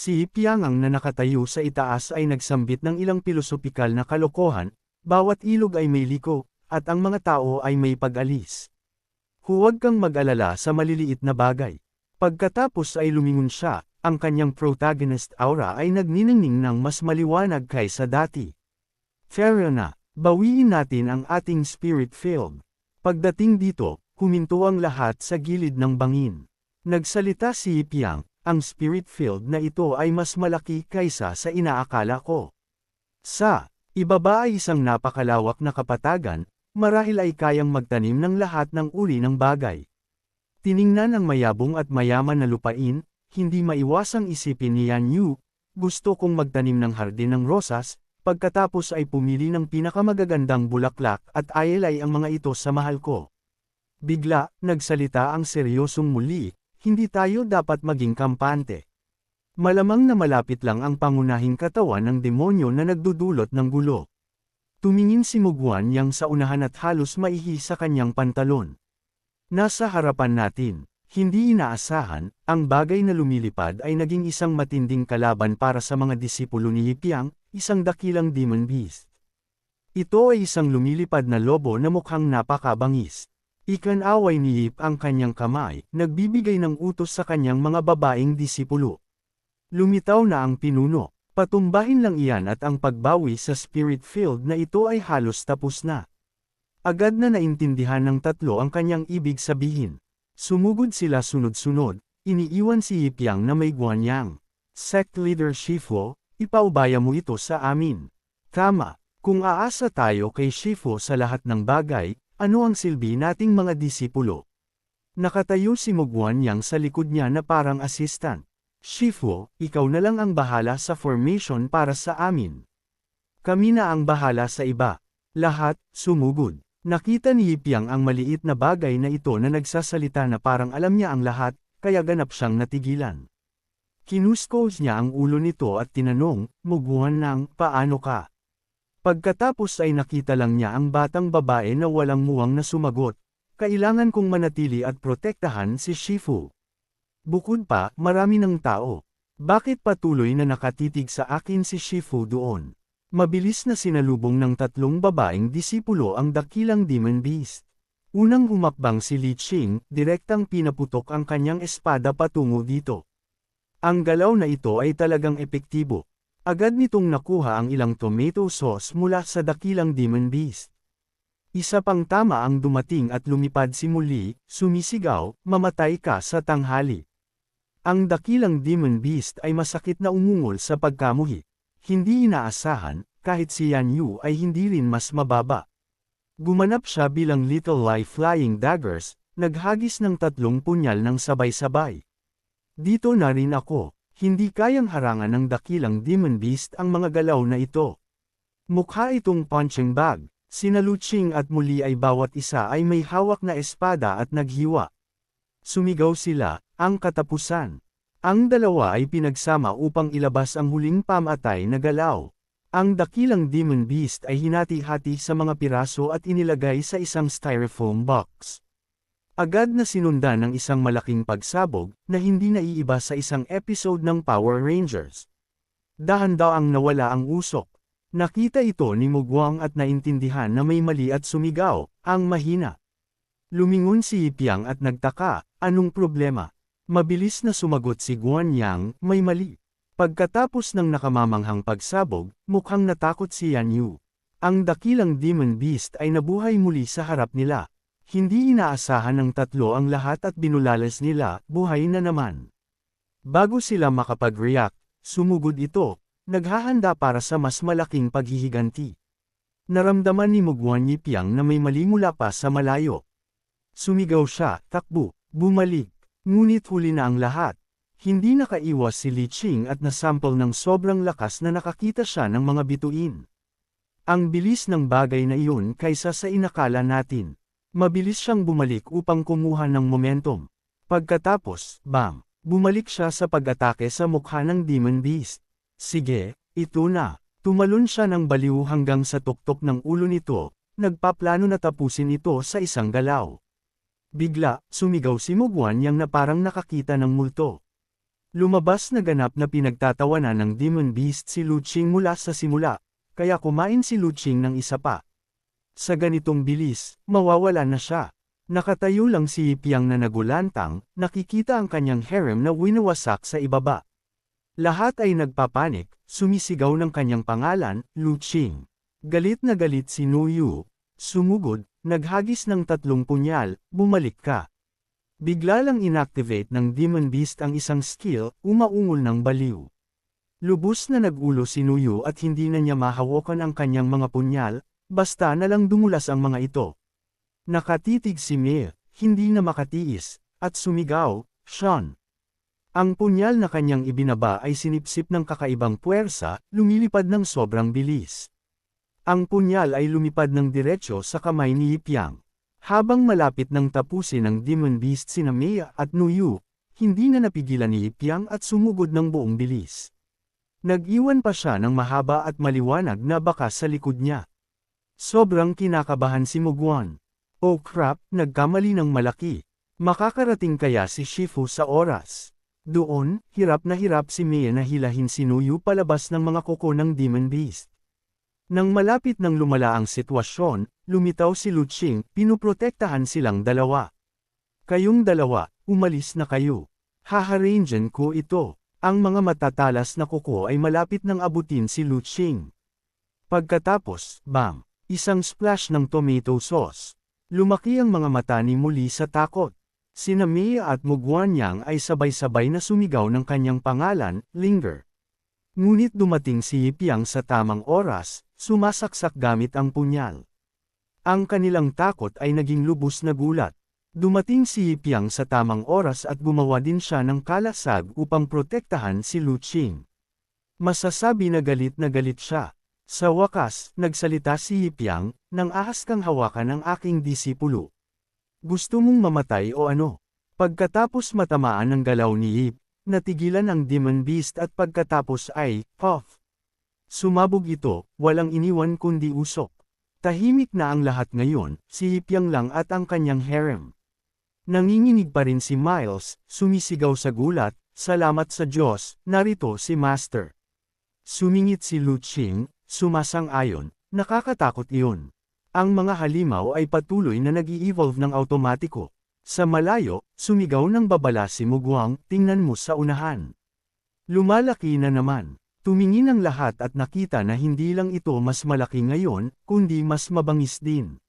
Si Piangang na nakatayo sa itaas ay nagsambit ng ilang pilosopikal na kalokohan, bawat ilog ay may liko, at ang mga tao ay may pag-alis. Huwag kang mag-alala sa maliliit na bagay. Pagkatapos ay lumingon siya, ang kanyang protagonist aura ay nagniningning ng mas maliwanag kaysa dati. Fair na, bawiin natin ang ating spirit field. Pagdating dito, huminto ang lahat sa gilid ng bangin. Nagsalita si Piang. Ang spirit field na ito ay mas malaki kaysa sa inaakala ko. Sa ibaba ay isang napakalawak na kapatagan, marahil ay kayang magtanim ng lahat ng uri ng bagay. Tiningnan ang mayabong at mayaman na lupain, hindi maiwasang isipin ni Yan Yu, gusto kong magtanim ng hardin ng rosas, pagkatapos ay pumili ng pinakamagagandang bulaklak at ayelay ang mga ito sa mahal ko. Bigla, nagsalita ang seryosong muli. Hindi tayo dapat maging kampante. Malamang na malapit lang ang pangunahing katawan ng demonyo na nagdudulot ng gulo. Tumingin si Mugwan Yang sa unahan at halos maihi sa kanyang pantalon. Nasa harapan natin, hindi inaasahan, ang bagay na lumilipad ay naging isang matinding kalaban para sa mga disipulo ni Piang, isang dakilang demon beast. Ito ay isang lumilipad na lobo na mukhang napakabangis. Ikanaway ni Yip ang kanyang kamay, nagbibigay ng utos sa kanyang mga babaeng disipulo. Lumitaw na ang pinuno, patumbahin lang iyan at ang pagbawi sa spirit field na ito ay halos tapos na. Agad na naintindihan ng tatlo ang kanyang ibig sabihin. Sumugod sila sunod-sunod, iniiwan si Yip Yang na may Guanyang. Sect Leader Shifu, ipaubaya mo ito sa amin. Tama, kung aasa tayo kay Shifu sa lahat ng bagay, ano ang silbi nating mga disipulo? Nakatayo si Mugwan Yang sa likod niya na parang assistant. Shifu, ikaw na lang ang bahala sa formation para sa amin. Kami na ang bahala sa iba. Lahat, sumugod. Nakita ni Piang ang maliit na bagay na ito na nagsasalita na parang alam niya ang lahat, kaya ganap siyang natigilan. Kinuskos niya ang ulo nito at tinanong, Mugwan Yang, paano ka? Pagkatapos ay nakita lang niya ang batang babae na walang muwang na sumagot, kailangan kong manatili at protektahan si Shifu. Bukod pa, marami ng tao. Bakit patuloy na nakatitig sa akin si Shifu doon? Mabilis na sinalubong ng tatlong babaeng disipulo ang dakilang demon beast. Unang humakbang si Li Qing, direktang pinaputok ang kanyang espada patungo dito. Ang galaw na ito ay talagang epektibo. Agad nitong nakuha ang ilang tomato sauce mula sa dakilang demon beast. Isa pang tama ang dumating at lumipad si Muli, sumisigaw, mamatay ka sa tanghali. Ang dakilang demon beast ay masakit na umungol sa pagkamuhi. Hindi inaasahan, kahit si Yan Yu ay hindi rin mas mababa. Gumanap siya bilang Little Life Flying Daggers, naghagis ng 3 punyal ng sabay-sabay. Dito na rin ako. Hindi kayang harangan ng dakilang demon beast ang mga galaw na ito. Mukha itong punching bag, sina Lu Qing at Muli ay bawat isa ay may hawak na espada at naghiwa. Sumigaw sila, ang katapusan. Ang dalawa ay pinagsama upang ilabas ang huling pamatay na galaw. Ang dakilang demon beast ay hinati-hati sa mga piraso at inilagay sa isang styrofoam box. Agad na sinundan ng isang malaking pagsabog, na hindi naiiba sa isang episode ng Power Rangers. Dahan-daang nawala ang usok. Nakita ito ni Mugwang at naintindihan na may mali at sumigaw, ang mahina. Lumingon si Piang at nagtaka, anong problema? Mabilis na sumagot si Guan Yang, may mali. Pagkatapos ng nakamamanghang pagsabog, mukhang natakot si Yan Yu. Ang dakilang demon beast ay nabuhay muli sa harap nila. Hindi inaasahan ng tatlo ang lahat at binulalas nila, buhay na naman. Bago sila makapag-react, sumugod ito, naghahanda para sa mas malaking paghihiganti. Naramdaman ni Mugwan Yipiang na may mali mula pa sa malayo. Sumigaw siya, takbo, bumalik, ngunit huli na ang lahat. Hindi nakaiwas si Li Qing at nasample ng sobrang lakas na nakakita siya ng mga bituin. Ang bilis ng bagay na iyon kaysa sa inakala natin. Mabilis siyang bumalik upang kumuha ng momentum. Pagkatapos, bam! Bumalik siya sa pag-atake sa mukha ng demon beast. Sige, ito na. Tumalon siya ng baliw hanggang sa tuktok ng ulo nito, nagpaplano na tapusin ito sa isang galaw. Bigla, sumigaw si Mugwan Yang na parang nakakita ng multo. Lumabas na ganap na pinagtatawanan ng Demon Beast si Lu Qing mula sa simula, kaya kumain si Lu Qing ng isa pa. Sa ganitong bilis, mawawala na siya. Nakatayo lang si Yipiang na nagulantang, nakikita ang kanyang harem na winawasak sa ibaba. Lahat ay nagpapanik, sumisigaw ng kanyang pangalan, Lu Qing. Galit na galit si Nu Yu, sumugod, naghagis ng 3 punyal, bumalik ka. Bigla lang inactivate ng Demon Beast ang isang skill, umaungol ng baliw. Lubos na nagulo si Nu Yu at hindi na niya mahawakan ang kanyang mga punyal, basta na lang dumulas ang mga ito. Nakatitig si Mei, hindi na makatiis, at sumigaw, Sean. Ang punyal na kanyang ibinaba ay sinipsip ng kakaibang puwersa, lumilipad ng sobrang bilis. Ang punyal ay lumipad ng diretso sa kamay ni Yipiang. Habang malapit nang tapusin ng Demon Beast sina Mei at Nu Yu, hindi na napigilan ni Yipiang at sumugod ng buong bilis. Nag-iwan pa siya ng mahaba at maliwanag na bakas sa likod niya. Sobrang kinakabahan si Mugwan. Oh crap, nagkamali ng malaki. Makakarating kaya si Shifu sa oras? Doon, hirap na hirap si Mei na hilahin si Nu Yu palabas ng mga kuko ng Demon Beast. Nang malapit nang lumala ang sitwasyon, lumitaw si Lu Qing, pinuprotektahan silang dalawa. Kayong dalawa, umalis na kayo. Haharangan ko ito. Ang mga matatalas na kuko ay malapit nang abutin si Lu Qing. Pagkatapos, bam! Isang splash ng tomato sauce. Lumaki ang mga mata ni muli sa takot. Sina Mei at Mugwanyang ay sabay-sabay na sumigaw ng kanyang pangalan, Linger. Ngunit dumating si Yipiang sa tamang oras, sumasaksak gamit ang punyal. Ang kanilang takot ay naging lubos na gulat. Dumating si Yipiang sa tamang oras at gumawa din siya ng kalasag upang protektahan si Lu Qing. Masasabi na galit siya. Sa wakas, nagsalita si Yipiang, nang ahas kang hawakan ng aking disipulo. Gusto mong mamatay o ano? Pagkatapos matamaan ng galaw ni Yip, natigilan ang Demon Beast at pagkatapos ay, puff. Sumabog ito, walang iniwan kundi usok. Tahimik na ang lahat ngayon, si Yipiang lang at ang kanyang harem. Nanginginig pa rin si Miles, sumisigaw sa gulat, salamat sa Diyos, narito si Master. Sumingit si Lu Qing, sumasang-ayon, nakakatakot iyon. Ang mga halimaw ay patuloy na nag-i-evolve ng automatiko. Sa malayo, sumigaw ng babala si Mugwang, tingnan mo sa unahan. Lumalaki na naman. Tumingin ang lahat at nakita na hindi lang ito mas malaki ngayon, kundi mas mabangis din.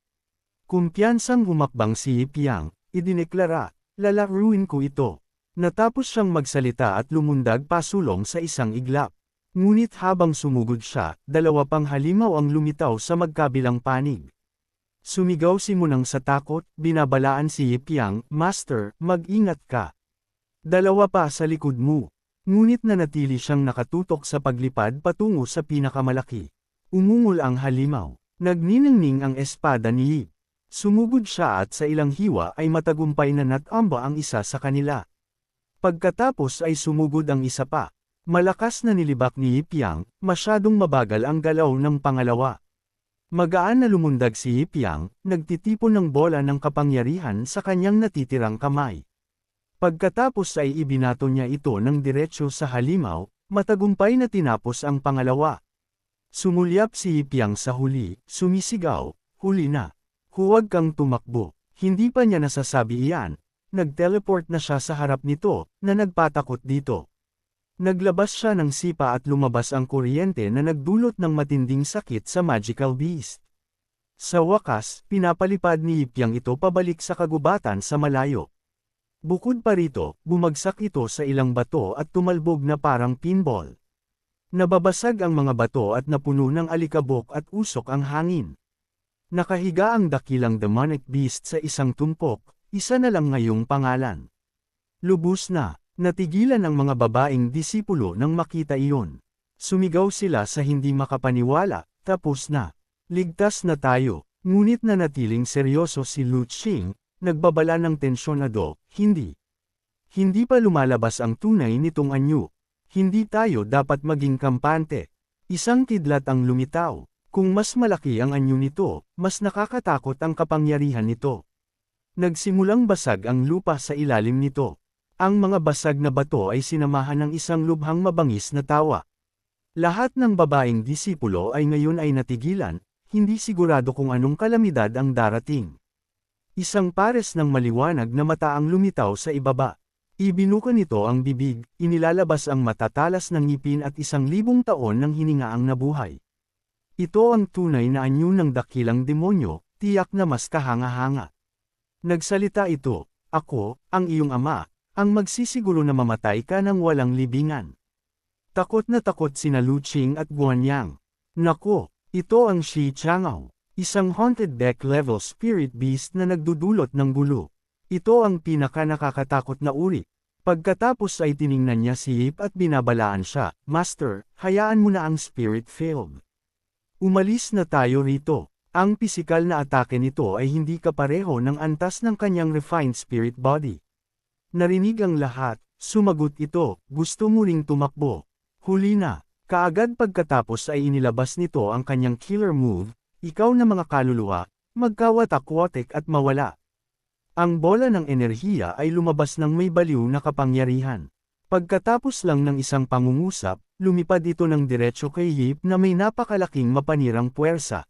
Kumpiyansang humakbang si Yipiang, idineklara, lalaruin ko ito. Natapos siyang magsalita at lumundag pasulong sa isang iglap. Ngunit habang sumugod siya, 2 pang halimaw ang lumitaw sa magkabilang panig. Sumigaw si Munang sa takot, binabalaan si Yipiang, Master, mag-ingat ka. 2 pa sa likod mo. Ngunit nanatili siyang nakatutok sa paglipad patungo sa pinakamalaki. Umungol ang halimaw. Nagniningning ang espada ni Yip. Sumugod siya at sa ilang hiwa ay matagumpay na natamba ang isa sa kanila. Pagkatapos ay sumugod ang isa pa. Malakas na nilibak ni Yipiang, masyadong mabagal ang galaw ng pangalawa. Magaan na lumundag si Yipiang, nagtitipon ng bola ng kapangyarihan sa kanyang natitirang kamay. Pagkatapos ay ibinato niya ito ng diretsyo sa halimaw, matagumpay na tinapos ang pangalawa. Sumulyap si Yipiang sa huli, sumisigaw, huli na. Huwag kang tumakbo. Hindi pa niya nasasabi iyan. Nag-teleport na siya sa harap nito, na nagpatakot dito. Naglabas siya ng sipa at lumabas ang kuryente na nagdulot ng matinding sakit sa Magical Beast. Sa wakas, pinapalipad ni Yipiang ito pabalik sa kagubatan sa malayo. Bukod pa rito, bumagsak ito sa ilang bato at tumalbog na parang pinball. Nababasag ang mga bato at napuno ng alikabok at usok ang hangin. Nakahiga ang dakilang demonic beast sa isang tumpok, isa na lang ngayong pangalan. Lubos na. Natigilan ang mga babaeng disipulo nang makita iyon. Sumigaw sila sa hindi makapaniwala, tapos na. Ligtas na tayo, ngunit nanatiling seryoso si Lu Qing, nagbabala ng tensyonado, hindi. Hindi pa lumalabas ang tunay nitong anyo. Hindi tayo dapat maging kampante. Isang kidlat ang lumitaw. Kung mas malaki ang anyo nito, mas nakakatakot ang kapangyarihan nito. Nagsimulang basag ang lupa sa ilalim nito. Ang mga basag na bato ay sinamahan ng isang lubhang mabangis na tawa. Lahat ng babaeng disipulo ay ngayon ay natigilan, hindi sigurado kung anong kalamidad ang darating. Isang pares ng maliwanag na mata ang lumitaw sa ibaba. Ibinuka nito ang bibig, inilalabas ang matatalas ng ngipin at 1,000 taon ng hiningaang nabuhay. Ito ang tunay na anyo ng dakilang demonyo, tiyak na mas kahanga-hanga. Nagsalita ito, "Ako, ang iyong ama, ang magsisiguro na mamatay ka ng walang libingan." Takot na takot sina Lu Qing at Guanyang. Nako, ito ang Shi Changao, isang haunted deck level spirit beast na nagdudulot ng gulo. Ito ang pinaka-nakakatakot na uri. Pagkatapos ay tiningnan niya si Yip at binabalaan siya, "Master, hayaan mo na ang spirit field. Umalis na tayo rito." Ang pisikal na atake nito ay hindi kapareho ng antas ng kanyang refined spirit body. Narinig ang lahat, sumagot ito, "Gusto mo ring tumakbo?" Huli na. Kaagad pagkatapos ay inilabas nito ang kanyang killer move, "Ikaw na mga kaluluwa, magkawatak-watek at mawala." Ang bola ng enerhiya ay lumabas ng may baliw na kapangyarihan. Pagkatapos lang ng isang pangungusap, lumipad ito ng diretso kay Yip na may napakalaking mapanirang puwersa.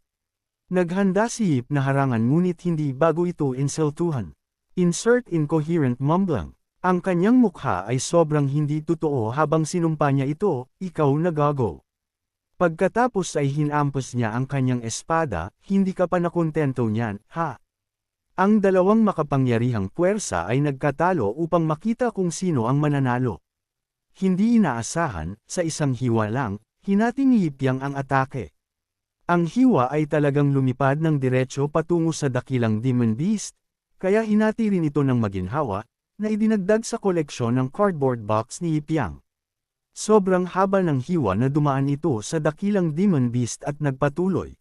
Naghanda si Yip na harangan ngunit hindi bago ito insultuhan. Insert incoherent mumbling. Ang kanyang mukha ay sobrang hindi totoo habang sinumpa niya ito, "Ikaw na gago." Pagkatapos ay hinampas niya ang kanyang espada, "Hindi ka pa nakontento niyan, ha?" Ang dalawang makapangyarihang puwersa ay nagkatalo upang makita kung sino ang mananalo. Hindi inaasahan, sa isang hiwa lang, hinati ni Yip Yang ang atake. Ang hiwa ay talagang lumipad ng diretso patungo sa dakilang demon beast, kaya hinati rin ito ng maginhawa, na idinagdag sa koleksyon ng cardboard box ni Yip Yang. Sobrang haba ng hiwa na dumaan ito sa dakilang demon beast at nagpatuloy.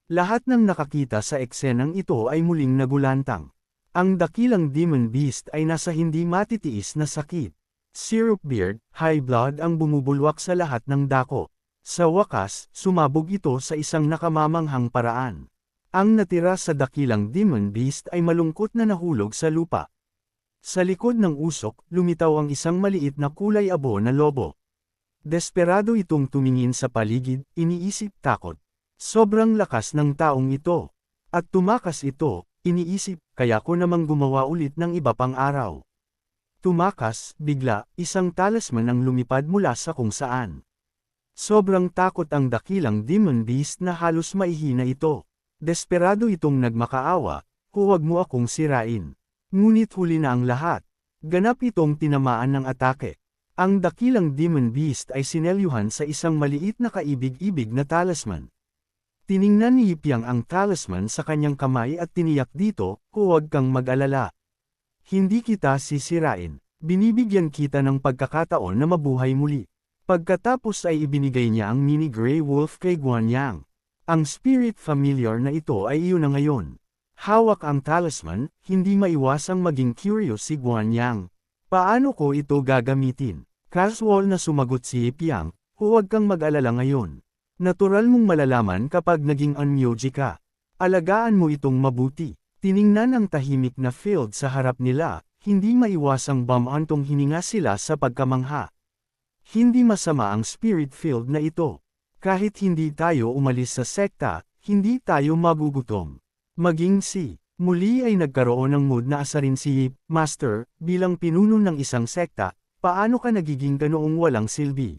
Lahat ng nakakita sa eksenang ito ay muling nagulantang. Ang dakilang demon beast ay nasa hindi matitiis na sakit. Syrup beard, high blood ang bumubulwak sa lahat ng dako. Sa wakas, sumabog ito sa isang nakamamanghang paraan. Ang natira sa dakilang demon beast ay malungkot na nahulog sa lupa. Sa likod ng usok, lumitaw ang isang maliit na kulay abo na lobo. Desperado itong tumingin sa paligid, iniisip takot. Sobrang lakas ng taong ito. At tumakas ito, iniisip, kaya ko namang gumawa ulit ng iba pang araw. Tumakas, bigla, isang talisman ang lumipad mula sa kung saan. Sobrang takot ang dakilang demon beast na halos maihina ito. Desperado itong nagmakaawa, "Huwag mo akong sirain." Ngunit huli na ang lahat. Ganap itong tinamaan ng atake. Ang dakilang demon beast ay sinelyuhan sa isang maliit na kaibig-ibig na talisman. Tiningnan ni Yip Yang ang talisman sa kanyang kamay at tiniyak dito, "Huwag kang mag-alala. Hindi kita sisirain. Binibigyan kita ng pagkakataon na mabuhay muli." Pagkatapos ay ibinigay niya ang mini gray wolf kay Guanyang. Ang spirit familiar na ito ay iyon na ngayon. Hawak ang talisman, hindi maiwasang maging curious si Guanyang. "Paano ko ito gagamitin?" Casual na sumagot si Yip Yang, "Huwag kang mag-alala ngayon. Natural mong malalaman kapag naging unmyoji ka. Alagaan mo itong mabuti." Tiningnan ang tahimik na field sa harap nila, hindi maiwasang bumantong hininga sila sa pagkamangha. Hindi masama ang spirit field na ito. Kahit hindi tayo umalis sa sekta, hindi tayo magugutom. Maging si, muli ay nagkaroon ng mood na asarin si Yip, "Master, bilang pinuno ng isang sekta, paano ka nagiging ganoong walang silbi?"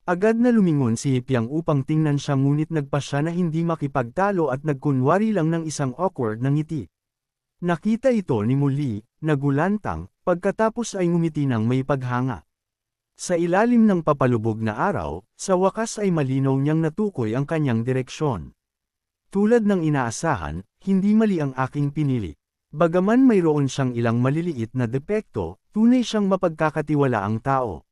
Agad na lumingon si Yip Yang upang tingnan siya ngunit nagpa siya na hindi makipagtalo at nagkunwari lang ng isang awkward na ngiti. Nakita ito ni Muli, nagulantang, pagkatapos ay ngumiti ng may paghanga. Sa ilalim ng papalubog na araw, sa wakas ay malinaw niyang natukoy ang kanyang direksyon. Tulad ng inaasahan, hindi mali ang aking pinili. Bagaman mayroon siyang ilang maliliit na depekto, tunay siyang mapagkakatiwalaang tao.